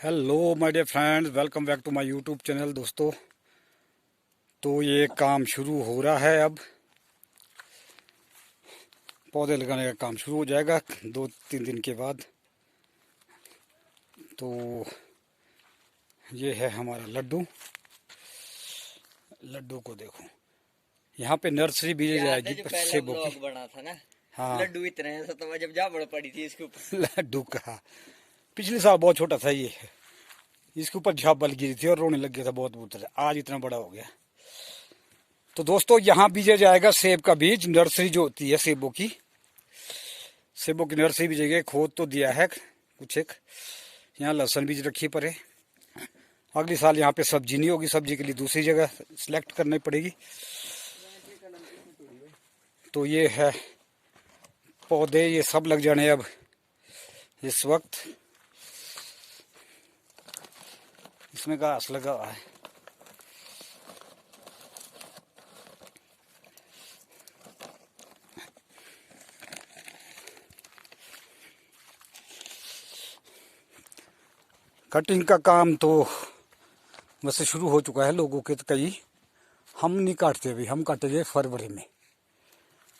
Hello my dear friends, welcome back to my YouTube channel. दोस्तों, तो ये काम शुरू हो रहा है। अब पौधे लगाने का काम शुरू हो जाएगा 2-3 दिन के बाद। तो ये है हमारा लड्डू। लड्डू को देखो, यहाँ पे नर्सरी बीज जाएगी जो पहला सेबों ब्लॉग की। बना था ना, हाँ, लड्डू इतने ऐसा तो जब जाबड़ पड़ी थी इसके ऊपर। लड्डू का पिछले साल बहुत छोटा था ये। इसके ऊपर झाबल गिरी थी और रोने लग गया था बहुत बहुत। आज इतना बड़ा हो गया। तो दोस्तों, यहाँ बीजा जाएगा सेब का बीज। नर्सरी जो होती है सेबों की नर्सरी बीजेगी। खोद तो दिया है कुछ एक। यहाँ लहसुन बीज रखी पड़े। अगली साल यहाँ पे सब्जी नहीं होगी, सब्जी के लिए दूसरी जगह सिलेक्ट करनी पड़ेगी। तो ये है पौधे, ये सब लग जाने अब इस वक्त। इसमें घास लगा हुआ है। कटिंग का काम तो वैसे शुरू हो चुका है लोगों के। तो कई हम नहीं काटते अभी, हम काटेंगे फरवरी में।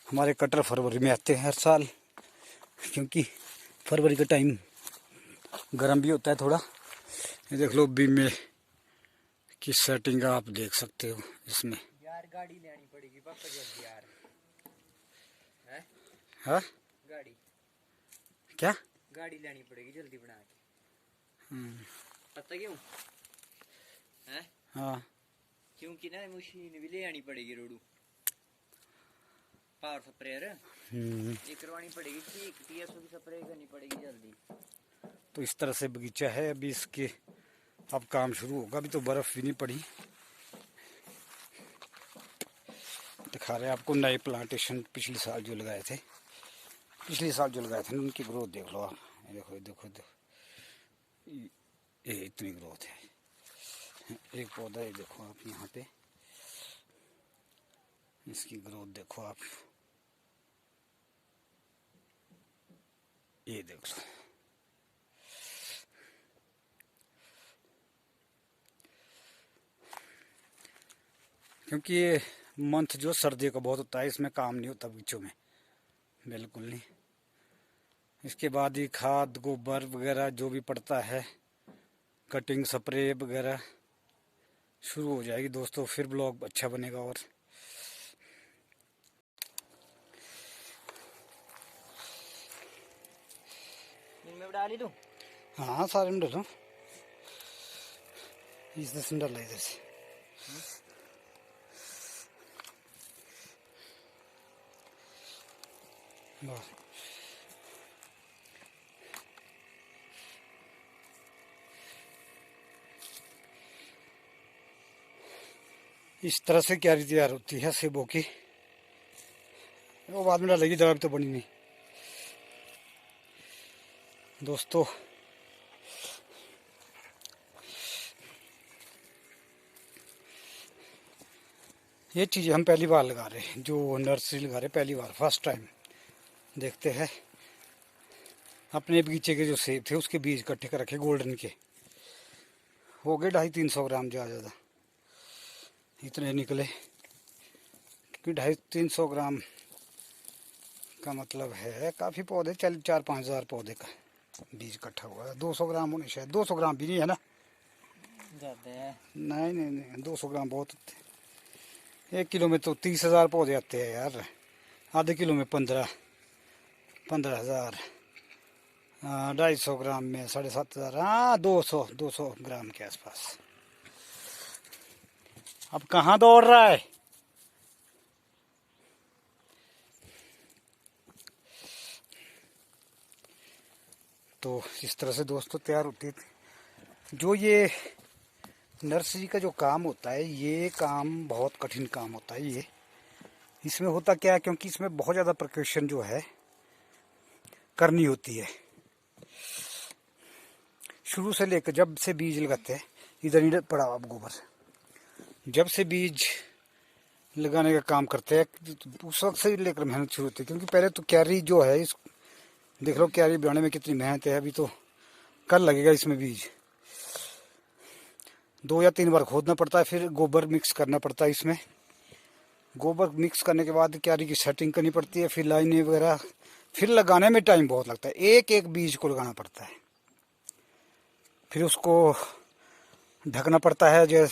हमारे कटर फरवरी में आते हैं हर साल, क्योंकि फरवरी का टाइम गर्म भी होता है थोड़ा। ये देख लो बीम में की सेटिंग आप देख सकते हो इसमें। यार गाड़ी लेनी पड़ेगी पापा जल्दी यार। हैं? हाँ, गाड़ी क्या गाड़ी लेनी पड़ेगी जल्दी बना के। पता क्यों? हैं? हाँ, क्योंकि ना मशीन भी ले आनी पड़ेगी। रोडू पावर स्प्रेयर ये करवानी पड़ेगी। ठीक टीएसओ की स्प्रे करनी पड़ेगी जल्दी। तो इस तरह से बगीचा है। अभी इसके अब काम शुरू होगा। अभी तो बर्फ भी नहीं पड़ी। दिखा रहे हैं आपको नए प्लांटेशन पिछले साल जो लगाए थे। उनकी ग्रोथ देख लो आप। देखो देखो देखो, ये इतनी ग्रोथ है। एक पौधा है, देखो आप यहाँ पे, इसकी ग्रोथ देखो आप। ये देख लो। क्योंकि ये मंथ जो सर्दी का बहुत होता है, इसमें काम नहीं होता बगीचों में, बिल्कुल नहीं। इसके बाद ही खाद गोबर वगैरह जो भी पड़ता है, कटिंग स्प्रे वगैरह शुरू हो जाएगी दोस्तों। फिर ब्लॉग अच्छा बनेगा। और इनमें डाली दूं? हाँ, सारे में डालो। इधर डाला, इधर से। बस इस तरह से क्यारी तैयार होती है सेबों की। वो बाद में डालेगी, दवा भी तो बनी नहीं दोस्तों। ये चीज़ें हम पहली बार लगा रहे हैं, जो नर्सरी लगा रहे पहली बार, फर्स्ट टाइम। देखते हैं। अपने बगीचे के जो सेब थे उसके बीज इकट्ठे कर रखे गोल्डन के। हो गए 250-300 ग्राम, ज़्यादा इतने निकले कि 250-300 ग्राम का मतलब है काफ़ी पौधे। 4-5 हज़ार पौधे का बीज इकट्ठा हुआ है। 200 ग्राम होने, शायद 200 ग्राम भी नहीं है ना। जाते हैं। नहीं नहीं नहीं, 200 ग्राम बहुत होते हैं। 1 किलो में तो 30,000 पौधे आते हैं यार। आधे किलो में 15,000। 250 ग्राम में 7,500। हाँ, 200 ग्राम के आसपास। अब कहाँ दौड़ रहा है? तो इस तरह से दोस्तों तैयार होती थी। जो ये नर्सरी का जो काम होता है, ये काम बहुत कठिन काम होता है। ये इसमें होता क्या है, क्योंकि इसमें बहुत ज़्यादा प्रिकॉशन जो है करनी होती है। शुरू से लेकर जब से बीज लगाते हैं, इधर पड़ा अब गोबर, जब से बीज लगाने का काम करते हैं उस वक्त से लेकर मेहनत शुरू होती है। क्योंकि पहले तो क्यारी जो है, इस देख लो क्यारी बनाने में कितनी मेहनत है। अभी तो कल लगेगा इसमें बीज। 2 या 3 बार खोदना पड़ता है, फिर गोबर मिक्स करना पड़ता है इसमें। गोबर मिक्स करने के बाद क्यारी की सेटिंग करनी पड़ती है, फिर लाइनें वगैरह, फिर लगाने में टाइम बहुत लगता है, एक एक बीज को लगाना पड़ता है। फिर उसको ढकना पड़ता है, जो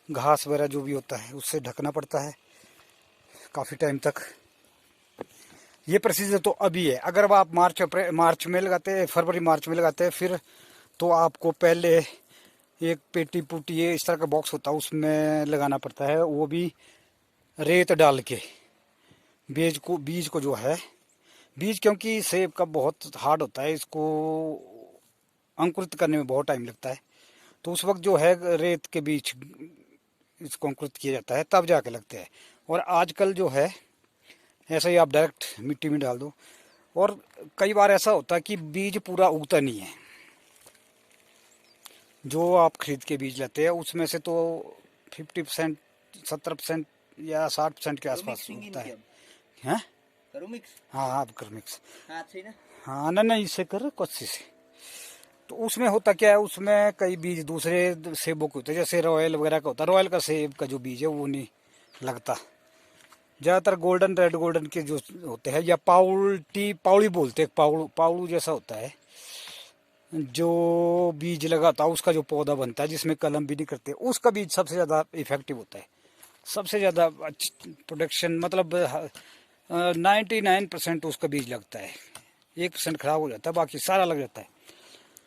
घास वगैरह जो भी होता है उससे ढकना पड़ता है काफ़ी टाइम तक। ये प्रोसीजर तो अभी है। अगर आप मार्च में लगाते हैं, फरवरी मार्च में लगाते हैं, फिर तो आपको पहले एक पेटी पुटी ये इस तरह का बॉक्स होता है उसमें लगाना पड़ता है, वो भी रेत डाल के। बीज को जो है, बीज क्योंकि सेब का बहुत हार्ड होता है, इसको अंकुरित करने में बहुत टाइम लगता है, तो उस वक्त जो है रेत के बीच इसको अंकुरित किया जाता है, तब जाके लगते हैं। और आजकल जो है ऐसा ही आप डायरेक्ट मिट्टी में डाल दो। और कई बार ऐसा होता है कि बीज पूरा उगता नहीं है, जो आप खरीद के बीज लेते हैं उसमें से तो 50%, 70% या 60% के आसपास उगता है। हैं? करूँ मिक्स? हाँ आप कर मिक्स। हाथ से ना? हाँ ना, नहीं इससे कर कच्ची से। तो उसमें होता क्या है, उसमें कई बीज दूसरे सेबों के होते हैं, जैसे रॉयल वगैरह का होता है। रॉयल का सेब का जो बीज है वो नहीं लगता। ज़्यादातर गोल्डन, रेड गोल्डन के जो होते हैं, या पाउली बोलते हैं, पाउलू जैसा होता है जो बीज लगाता है, उसका जो पौधा बनता है जिसमें कलम भी नहीं करते, उसका बीज सबसे ज़्यादा इफेक्टिव होता है, सबसे ज़्यादा प्रोडक्शन, मतलब 99% उसका बीज लगता है। 1% खराब हो जाता है, बाकी सारा लग जाता है।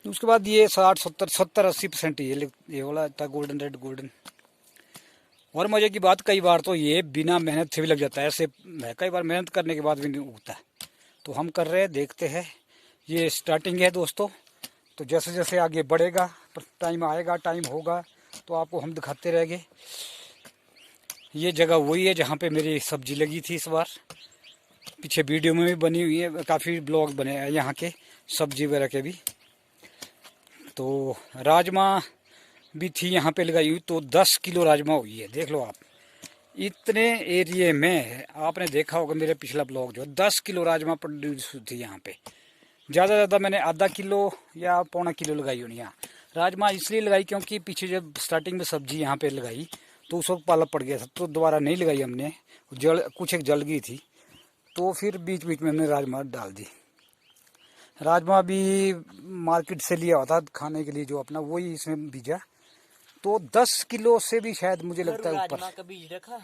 उसके बाद ये 60, 70, 80% ये वाला था गोल्डन, रेड गोल्डन। और मज़े की बात, कई बार तो ये बिना मेहनत से भी लग जाता है, ऐसे कई बार मेहनत करने के बाद भी नहीं उगता। तो हम कर रहे हैं, देखते हैं। ये स्टार्टिंग है दोस्तों, तो जैसे जैसे आगे बढ़ेगा, टाइम आएगा, टाइम होगा, तो आपको हम दिखाते रहेंगे। ये जगह वही है जहाँ पे मेरी सब्जी लगी थी इस बार, पीछे वीडियो में भी बनी हुई है, काफ़ी ब्लॉग बने हैं यहाँ के सब्जी वगैरह के भी। तो राजमा भी थी यहाँ पे लगाई हुई, तो 10 किलो राजमा हुई है, देख लो आप। इतने एरिए में आपने देखा होगा मेरे पिछला ब्लॉग, जो 10 किलो राजमा प्रोड्यूस हुई थी यहाँ पे। ज़्यादा मैंने आधा किलो या पौना किलो लगाई होनी यहाँ। राजमा इसलिए लगाई क्योंकि पीछे जब स्टार्टिंग में सब्जी यहाँ पे लगाई तो उस वक्त पाला पड़ गया था, तो दोबारा नहीं लगाई हमने, कुछ एक जल गई थी, तो फिर बीच बीच में हमने राजमा डाल दी। राजमा भी मार्केट से लिया हुआ था खाने के लिए, जो अपना वही इसमें बीजा, तो 10 किलो से भी शायद मुझे लगता है ऊपर। राजमा का बीज रखा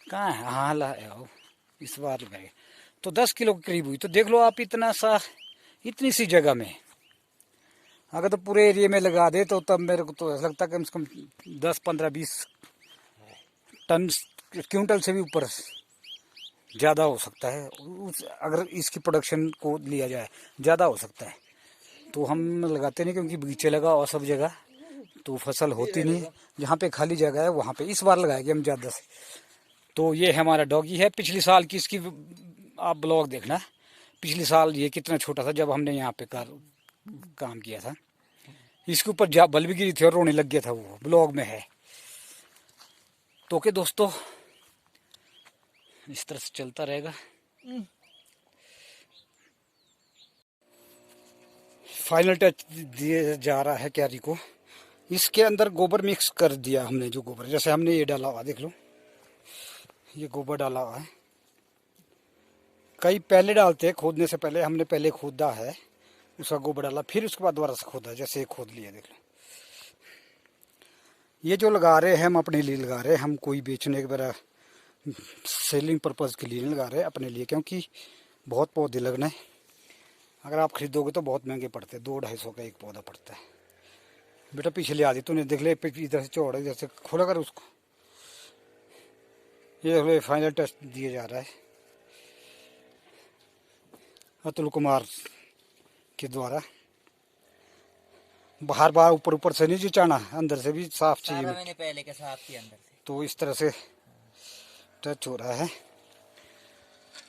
कहाँ है? हाँ लाया हो, इस बार लगाए तो 10 किलो के करीब हुई। तो देख लो आप, इतनी सी जगह में अगर तो पूरे एरिया में लगा दे तो तब मेरे को तो ऐसा लगता है कम से कम 10, 15, 20 टन, क्विंटल से भी ऊपर ज़्यादा हो सकता है। अगर इसकी प्रोडक्शन को लिया जाए ज़्यादा हो सकता है। तो हम लगाते नहीं, क्योंकि बगीचे लगा और सब जगह तो फसल होती नहीं। जहाँ पे खाली जगह है वहाँ पे इस बार लगाएंगे हम ज़्यादा से। तो ये हमारा डॉगी है, पिछले साल की इसकी आप ब्लॉग देखना। पिछले साल ये कितना छोटा था जब हमने यहाँ पे काम किया था। इसके ऊपर बल भी गिरी थी और रोने लग गया था, वो ब्लॉग में है। तो के दोस्तों, इस तरह से चलता रहेगा। फाइनल टच दिया जा रहा है क्यारी को। इसके अंदर गोबर मिक्स कर दिया हमने, जो गोबर जैसे हमने ये डाला हुआ, देख लो ये गोबर डाला हुआ है। कई पहले डालते हैं, खोदने से पहले हमने पहले खोदा है, उसका गोबर डाला, फिर उसके बाद दोबारा से खोदा, जैसे खोद लिया। देख लो ये जो लगा रहे हैं हम अपने लिए लगा रहे हैं, हम कोई बेचने के वगैरह सेलिंग पर्पज़ के लिए नहीं लगा रहे, अपने लिए, क्योंकि बहुत पौधे लगना है। अगर आप खरीदोगे तो बहुत महंगे पड़ते हैं, 200-250 का एक पौधा पड़ता है। बेटा पीछे ले आदि तूने, देख ले इधर से चौड़ा, इधर से खोला कर उसको। ये फाइनल टच दिया जा रहा है अतुल कुमार के द्वारा। बाहर बाहर ऊपर ऊपर से नहीं चिचाना, अंदर से भी साफ चाहिए। मैंने पहले के साफ किया अंदर से, तो इस तरह से टच हो रहा है।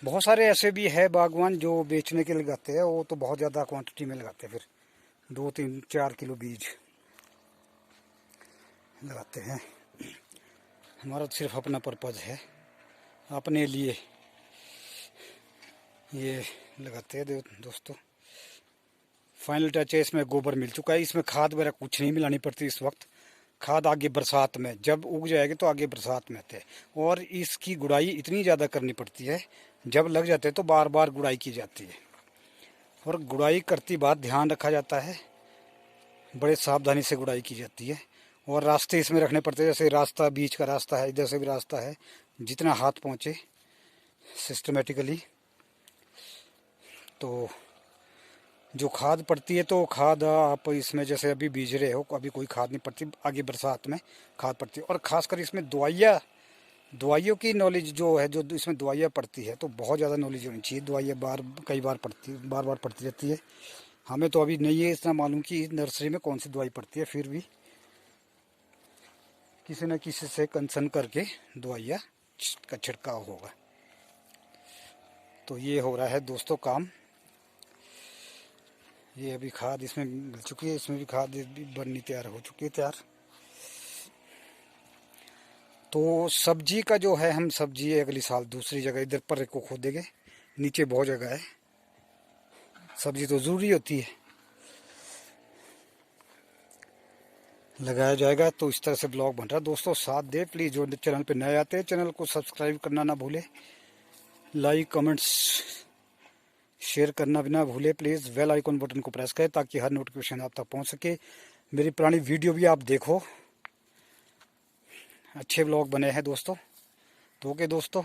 बहुत सारे ऐसे भी है बागवान जो बेचने के लगाते हैं, वो तो बहुत ज़्यादा क्वांटिटी में लगाते हैं, फिर 2, 3, 4 किलो बीज लगाते हैं। हमारा तो सिर्फ अपना पर्पज़ है, अपने लिए ये लगाते हैं दोस्तों। फाइनल टच है, इसमें गोबर मिल चुका है, इसमें खाद वगैरह कुछ नहीं मिलानी पड़ती इस वक्त, खाद आगे बरसात में जब उग जाएगी तो आगे बरसात में थे। और इसकी गुड़ाई इतनी ज़्यादा करनी पड़ती है, जब लग जाते हैं तो बार बार गुड़ाई की जाती है। और गुड़ाई करती बात ध्यान रखा जाता है, बड़े सावधानी से गुड़ाई की जाती है। और रास्ते इसमें रखने पड़ते हैं, जैसे रास्ता बीच का रास्ता है, इधर से भी रास्ता है, जितना हाथ पहुँचे सिस्टमेटिकली। तो जो खाद पड़ती है तो खाद आप इसमें जैसे अभी बीज रहे हो, अभी कोई खाद नहीं पड़ती, आगे बरसात में खाद पड़ती है। और ख़ासकर इसमें दवाइयों की नॉलेज जो है, जो इसमें दवाइयाँ पड़ती है तो बहुत ज़्यादा नॉलेज होनी चाहिए। दवाइयाँ बार बार पड़ती रहती है। हमें तो अभी नहीं है इतना मालूम कि नर्सरी में कौन सी दवाई पड़ती है, फिर भी किसी न किसी से कंसर्न करके दवाइयाँ का छिड़काव होगा। तो ये हो रहा है दोस्तों काम। ये अभी खाद इसमें मिल चुकी है, इसमें भी खाद भी बननी तैयार हो चुकी है तैयार। तो सब्जी का जो है, हम सब्जी अगली साल दूसरी जगह इधर पर को खोदेंगे, नीचे बहुत जगह है, सब्जी तो ज़रूरी होती है, लगाया जाएगा। तो इस तरह से ब्लॉग बन रहा है दोस्तों, साथ दे प्लीज़। जो चैनल पे नए आते हैं चैनल को सब्सक्राइब करना ना भूले, लाइक कमेंट्स शेयर करना भी ना भूले प्लीज़। बेल आइकन बटन को प्रेस करें ताकि हर नोटिफिकेशन आप तक पहुंच सके। मेरी पुरानी वीडियो भी आप देखो, अच्छे ब्लॉग बने हैं दोस्तों। तो ओके दोस्तों,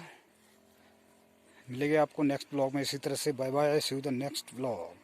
मिलेंगे आपको नेक्स्ट ब्लॉग में इसी तरह से। Bye bye, see you the next blog.